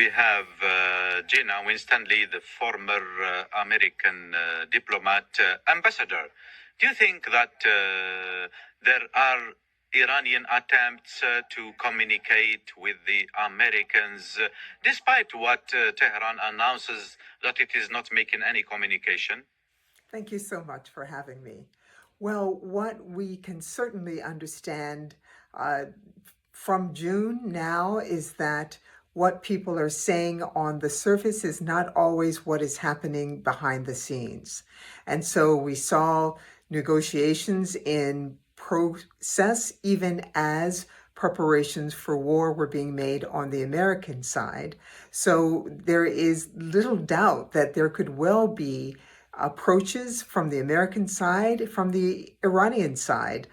we have Gina Winstanley, the former American diplomat, ambassador. Do you think that there are Iranian attempts to communicate with the Americans, despite what Tehran announces that it is not making any communication? Thank you so much for having me. Well, what we can certainly understand from June now is that what people are saying on the surface is not always what is happening behind the scenes. And so we saw negotiations in process even as preparations for war were being made on the American side. So there is little doubt that there could well be approaches from the American side, from the Iranian side,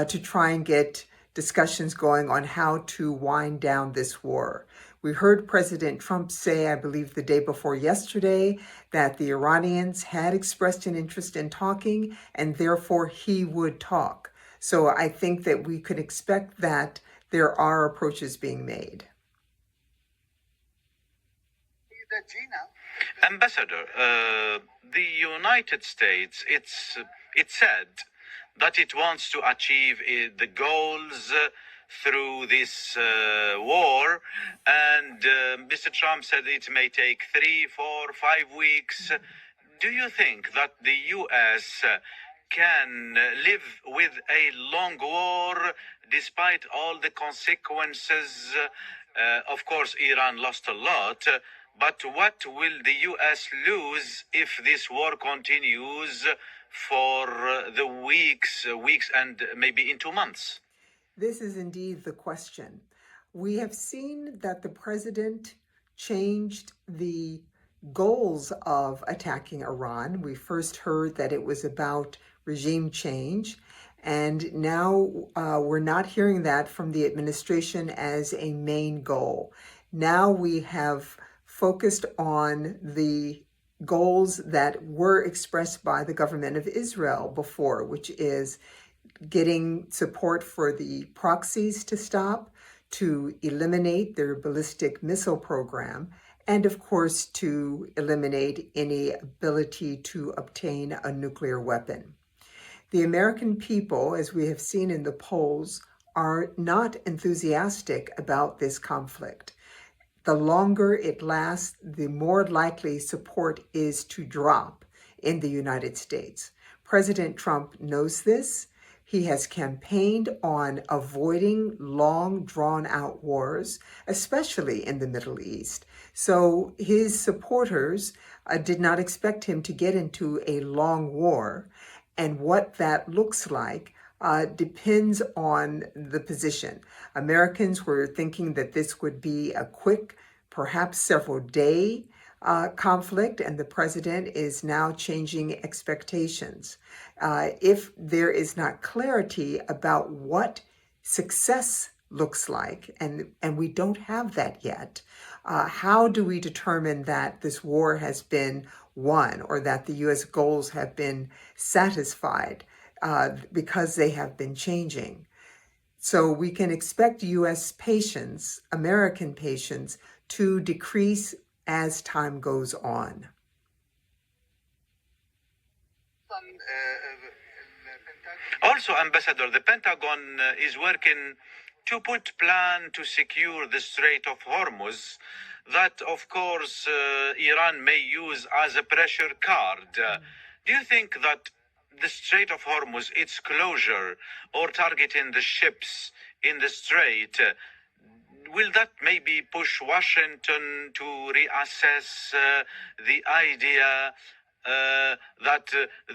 to try and get discussions going on how to wind down this war. We heard President Trump say, I believe the day before yesterday, that the Iranians had expressed an interest in talking and therefore he would talk. So I think that we could expect that there are approaches being made. Ambassador, the United States, it said that it wants to achieve the goals through this war, and Mr. Trump said it may take 3, 4, 5 weeks. Do you think that the U.S. can live with a long war despite all the consequences? Of course, Iran lost a lot, but what will the U.S. lose if this war continues for the weeks and maybe into months? This is indeed the question. We have seen that the president changed the goals of attacking Iran. We first heard that it was about regime change, and now we're not hearing that from the administration as a main goal. Now we have focused on the goals that were expressed by the government of Israel before, which is getting support for the proxies to stop, to eliminate their ballistic missile program, and of course to eliminate any ability to obtain a nuclear weapon. The American people, as we have seen in the polls, are not enthusiastic about this conflict. The longer it lasts, the more likely support is to drop in the United States. President Trump knows this. He has campaigned on avoiding long, drawn-out wars, especially in the Middle East. So his supporters did not expect him to get into a long war. And what that looks like depends on the position. Americans were thinking that this would be a quick, perhaps several-day conflict, and the president is now changing expectations. If there is not clarity about what success looks like, and we don't have that yet, how do we determine that this war has been won or that the U.S. goals have been satisfied because they have been changing? So we can expect U.S. patience, American patience, to decrease as time goes on. Also, Ambassador, the Pentagon is working to put plan to secure the Strait of Hormuz that, of course, Iran may use as a pressure card. Do you think that the Strait of Hormuz, its closure or targeting the ships in the strait, will that maybe push Washington to reassess the idea that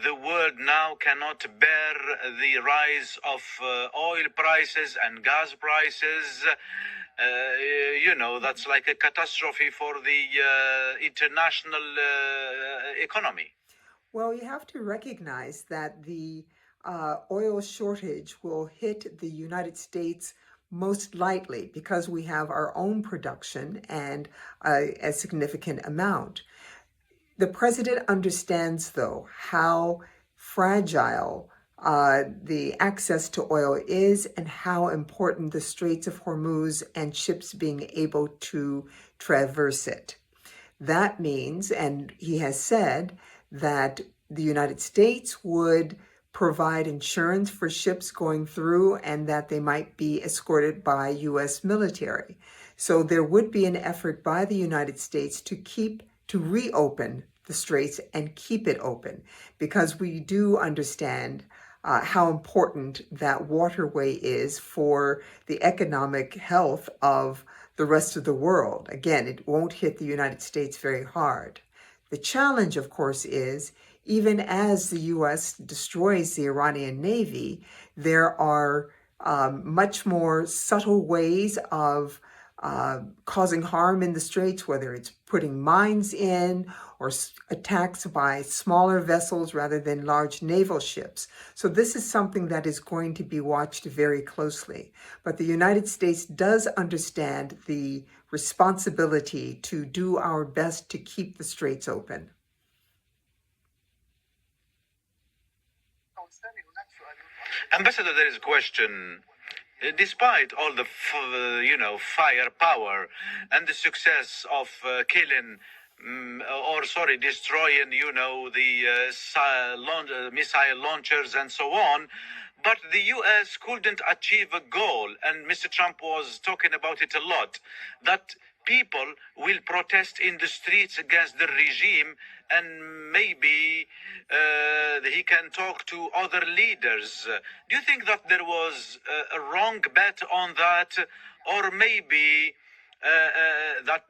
the world now cannot bear the rise of oil prices and gas prices? That's like a catastrophe for the international economy. Well, you have to recognize that the oil shortage will hit the United States most likely because we have our own production and a significant amount. The president understands, though, how fragile the access to oil is and how important the Straits of Hormuz and ships being able to traverse it. That means, and he has said, that the United States would provide insurance for ships going through and that they might be escorted by U.S. military. So there would be an effort by the United States to reopen the straits and keep it open, because we do understand how important that waterway is for the economic health of the rest of the world. Again, it won't hit the United States very hard. The challenge, of course, is even as the U.S. destroys the Iranian Navy, there are much more subtle ways of causing harm in the straits, whether it's putting mines in or attacks by smaller vessels rather than large naval ships. So this is something that is going to be watched very closely. But the United States does understand the responsibility to do our best to keep the straits open. Ambassador, there is a question. Despite all the, firepower and the success of destroying, the missile launchers and so on, but the U.S. couldn't achieve a goal, and Mr. Trump was talking about it a lot, that people will protest in the streets against the regime, and maybe he can talk to other leaders. Do you think that there was a wrong bet on that, or maybe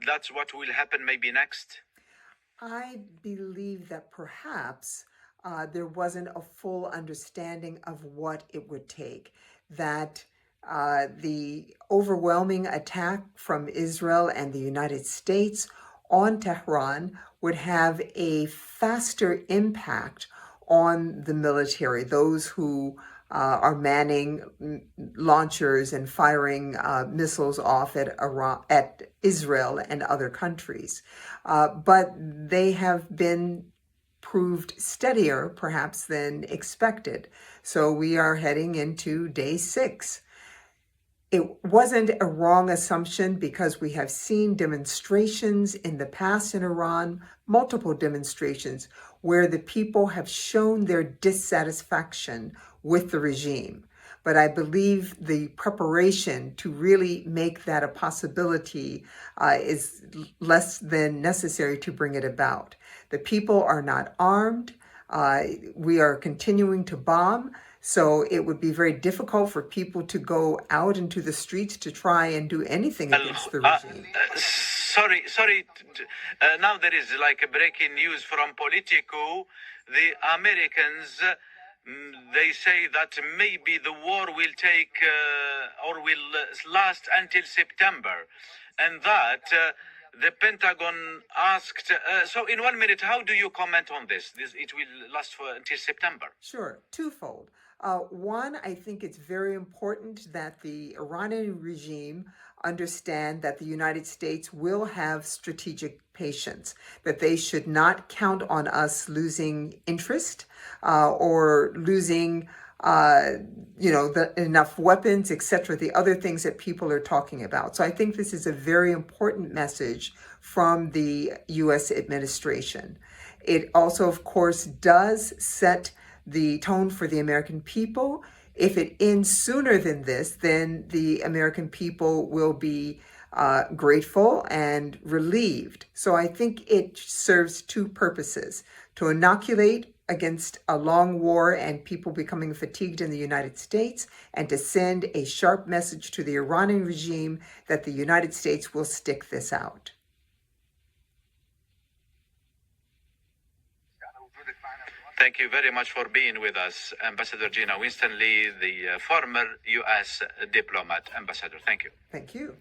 that's what will happen maybe next? I believe that perhaps there wasn't a full understanding of what it would take, that the overwhelming attack from Israel and the United States on Tehran would have a faster impact on the military, those who are manning launchers and firing missiles off at Israel and other countries. But they have been proved steadier, perhaps, than expected. So we are heading into day 6. It wasn't a wrong assumption, because we have seen demonstrations in the past in Iran, multiple demonstrations, where the people have shown their dissatisfaction with the regime. But I believe the preparation to really make that a possibility is less than necessary to bring it about. The people are not armed. We are continuing to bomb. So it would be very difficult for people to go out into the streets to try and do anything against the regime. Sorry. Now there is like a breaking news from Politico. The Americans, they say that maybe the war will take or will last until September, and that the Pentagon asked. So in 1 minute, how do you comment on this? It will last until September. Sure, twofold. One, I think it's very important that the Iranian regime understand that the United States will have strategic patience, that they should not count on us losing interest or losing enough weapons, etc., the other things that people are talking about. So I think this is a very important message from the U.S. administration. It also, of course, does set the tone for the American people. If it ends sooner than this, then the American people will be grateful and relieved. So I think it serves two purposes: to inoculate against a long war and people becoming fatigued in the United States, and to send a sharp message to the Iranian regime that the United States will stick this out. Thank you very much for being with us, Ambassador Gina Winstanley, the former U.S. diplomat. Ambassador, thank you. Thank you.